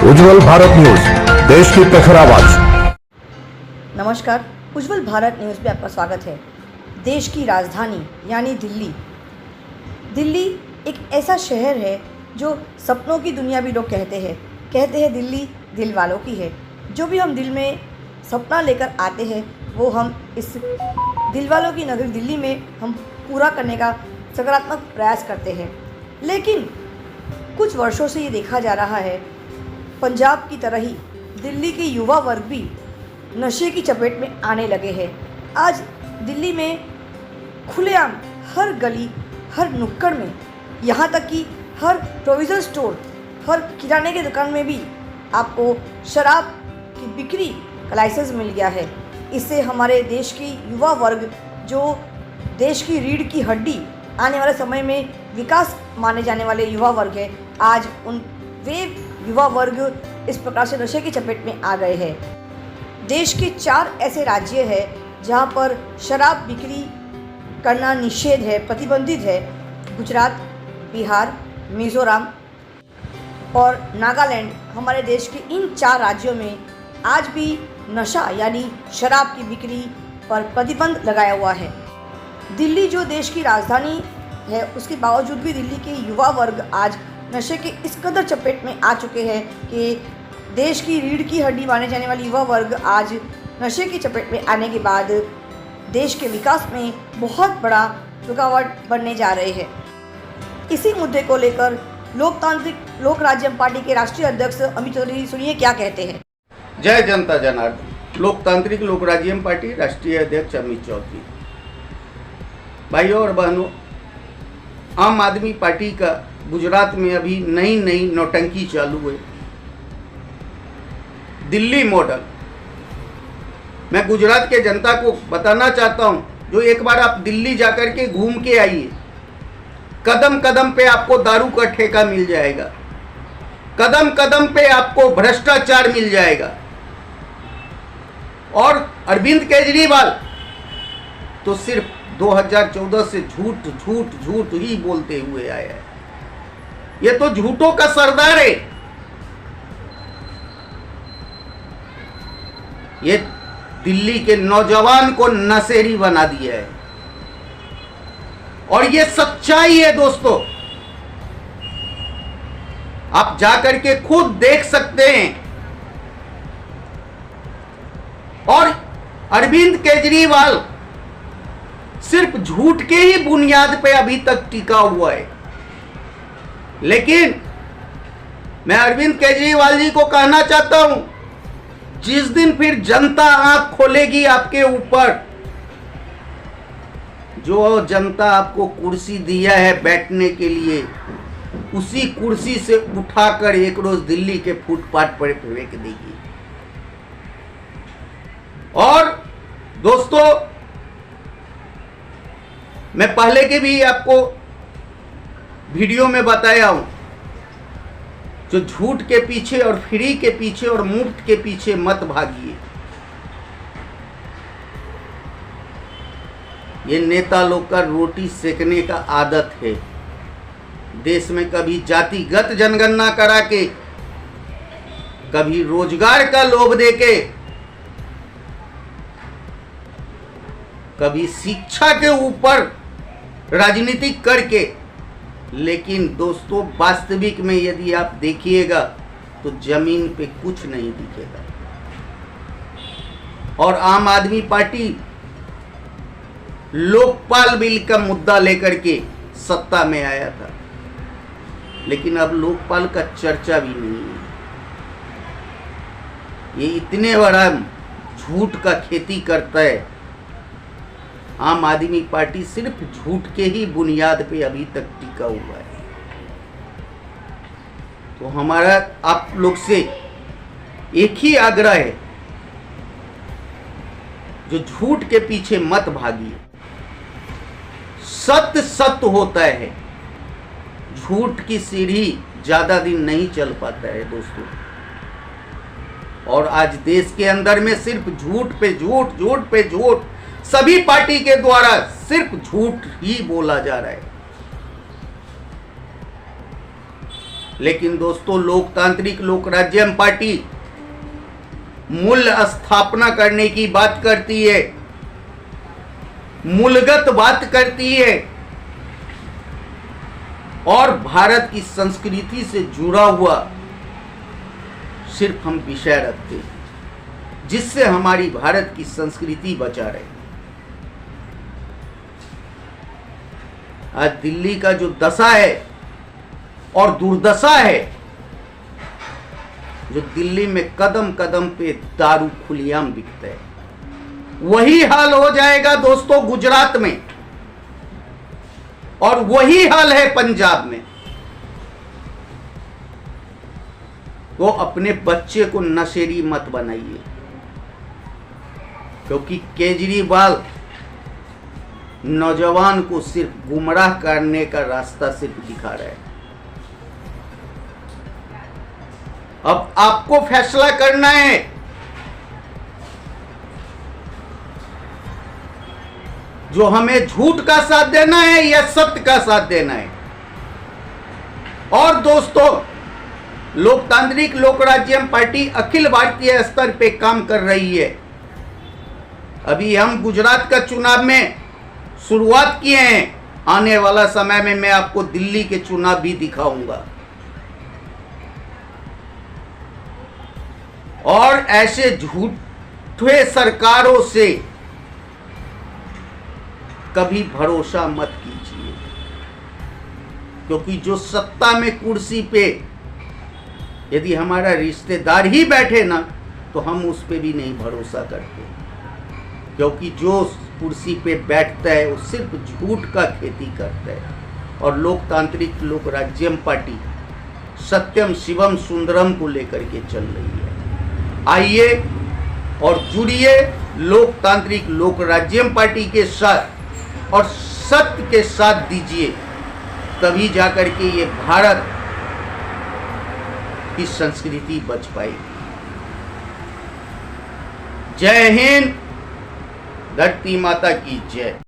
उज्जवल Bharat news, देश की प्रखर आवाज। नमस्कार, उज्जवल भारत न्यूज में आपका स्वागत है। देश की राजधानी यानी दिल्ली एक ऐसा शहर है जो सपनों की दुनिया भी लोग कहते हैं दिल्ली दिल वालों की है। जो भी हम दिल में सपना लेकर आते हैं वो हम इस दिल वालों की नगरी दिल्ली में हम पूरा करने का सकारात्मक प्रयास करते हैं। लेकिन कुछ वर्षों से ये देखा जा रहा है, पंजाब की तरह ही दिल्ली के युवा वर्ग भी नशे की चपेट में आने लगे हैं। आज दिल्ली में खुलेआम हर गली, हर नुक्कड़ में, यहाँ तक कि हर प्रोविज़न स्टोर, हर किराने की दुकान में भी आपको शराब की बिक्री का लाइसेंस मिल गया है। इससे हमारे देश की युवा वर्ग, जो देश की रीढ़ की हड्डी, आने वाले समय में विकास माने जाने वाले युवा वर्ग है, आज वे युवा वर्ग इस प्रकार से नशे की चपेट में आ गए हैं। देश के 4 ऐसे राज्य हैं जहां पर शराब बिक्री करना निषेध है, प्रतिबंधित है। गुजरात, बिहार, मिज़ोरम और नागालैंड, हमारे देश के इन 4 राज्यों में आज भी नशा यानी शराब की बिक्री पर प्रतिबंध लगाया हुआ है। दिल्ली जो देश की राजधानी है, उसके बावजूद भी दिल्ली के युवा वर्ग आज नशे के इस कदर चपेट में आ चुके हैं कि देश की रीढ़ की हड्डी माने जाने वाली युवा वर्ग आज नशे की चपेट में आने के बाद देश के विकास में बहुत बड़ा रुकावट बनने जा रहे हैं। इसी मुद्दे को लेकर लोकतांत्रिक लोक राज्यम पार्टी के राष्ट्रीय अध्यक्ष अमित चौधरी, सुनिए क्या कहते हैं। जय जनता जनार्दन। लोकतांत्रिक लोक राज्यम पार्टी राष्ट्रीय अध्यक्ष अमित चौधरी। भाइयों और बहनों, आम आदमी पार्टी का गुजरात में अभी नई नौटंकी चालू है। दिल्ली मॉडल। मैं गुजरात के जनता को बताना चाहता हूं, जो एक बार आप दिल्ली जाकर के घूम के आइए, कदम कदम पे आपको दारू का ठेका मिल जाएगा, कदम कदम पे आपको भ्रष्टाचार मिल जाएगा। और अरविंद केजरीवाल तो सिर्फ 2014 से झूठ ही बोलते हुए आया है। ये तो झूठों का सरदार है। ये दिल्ली के नौजवान को नशेड़ी बना दिया है और ये सच्चाई है दोस्तों। आप जाकर के खुद देख सकते हैं। और अरविंद केजरीवाल सिर्फ झूठ के ही बुनियाद पे अभी तक टिका हुआ है। लेकिन मैं अरविंद केजरीवाल जी को कहना चाहता हूं, जिस दिन फिर जनता आंख खोलेगी आपके ऊपर, जो जनता आपको कुर्सी दिया है बैठने के लिए, उसी कुर्सी से उठाकर एक रोज दिल्ली के फुटपाथ पर फेंक देगी। और दोस्तों, मैं पहले के भी आपको वीडियो में बताया हूं, जो झूठ के पीछे और फ्री के पीछे और मुफ्त के पीछे मत भागिए। ये नेता लोग का रोटी सेकने का आदत है। देश में कभी जातिगत जनगणना करा के, कभी रोजगार का लोभ देके, कभी शिक्षा के ऊपर राजनीति करके। लेकिन दोस्तों, वास्तविक में यदि आप देखिएगा तो जमीन पे कुछ नहीं दिखेगा। और आम आदमी पार्टी लोकपाल बिल का मुद्दा लेकर के सत्ता में आया था, लेकिन अब लोकपाल का चर्चा भी नहीं है। ये इतने बड़ा झूठ का खेती करता है। आम आदमी पार्टी सिर्फ झूठ के ही बुनियाद पे अभी तक टिका हुआ है। तो हमारा आप लोग से एक ही आग्रह है, जो झूठ के पीछे मत भागिए। सत्य सत्य होता है। झूठ की सीढ़ी ज्यादा दिन नहीं चल पाता है दोस्तों। और आज देश के अंदर में सिर्फ झूठ पे झूठ, सभी पार्टी के द्वारा सिर्फ झूठ ही बोला जा रहा है। लेकिन दोस्तों, लोकतांत्रिक लोक राज्य पार्टी मूल्य स्थापना करने की बात करती है, मूलगत बात करती है और भारत की संस्कृति से जुड़ा हुआ सिर्फ हम विषय रखते हैं, जिससे हमारी भारत की संस्कृति बचा रहे। आज दिल्ली का जो दशा है और दुर्दशा है, जो दिल्ली में कदम कदम पे दारू खुलेआम बिकता है, वही हाल हो जाएगा दोस्तों गुजरात में, और वही हाल है पंजाब में। तो अपने बच्चे को नशेड़ी मत बनाइए, क्योंकि केजरीवाल नौजवान को सिर्फ गुमराह करने का रास्ता सिर्फ दिखा रहा है। अब आपको फैसला करना है, जो हमें झूठ का साथ देना है या सत्य का साथ देना है। और दोस्तों, लोकतांत्रिक लोक राज्य पार्टी अखिल भारतीय स्तर पे काम कर रही है। अभी हम गुजरात का चुनाव में शुरुआत किए हैं, आने वाला समय में मैं आपको दिल्ली के चुनाव भी दिखाऊंगा। और ऐसे झूठे सरकारों से कभी भरोसा मत कीजिए, क्योंकि जो सत्ता में कुर्सी पे यदि हमारा रिश्तेदार ही बैठे ना, तो हम उस पे भी नहीं भरोसा करते, क्योंकि जो कुर्सी पे बैठता है वो सिर्फ झूठ का खेती करता है। और लोकतांत्रिक लोक राज्य पार्टी सत्यम शिवम सुंदरम को लेकर के चल रही है। आइए और जुड़िए लोकतांत्रिक लोक राज्य पार्टी के साथ और सत्य के साथ दीजिए, तभी जाकर के ये भारत की संस्कृति बच पाएगी। जय हिंद, धरती माता की जय।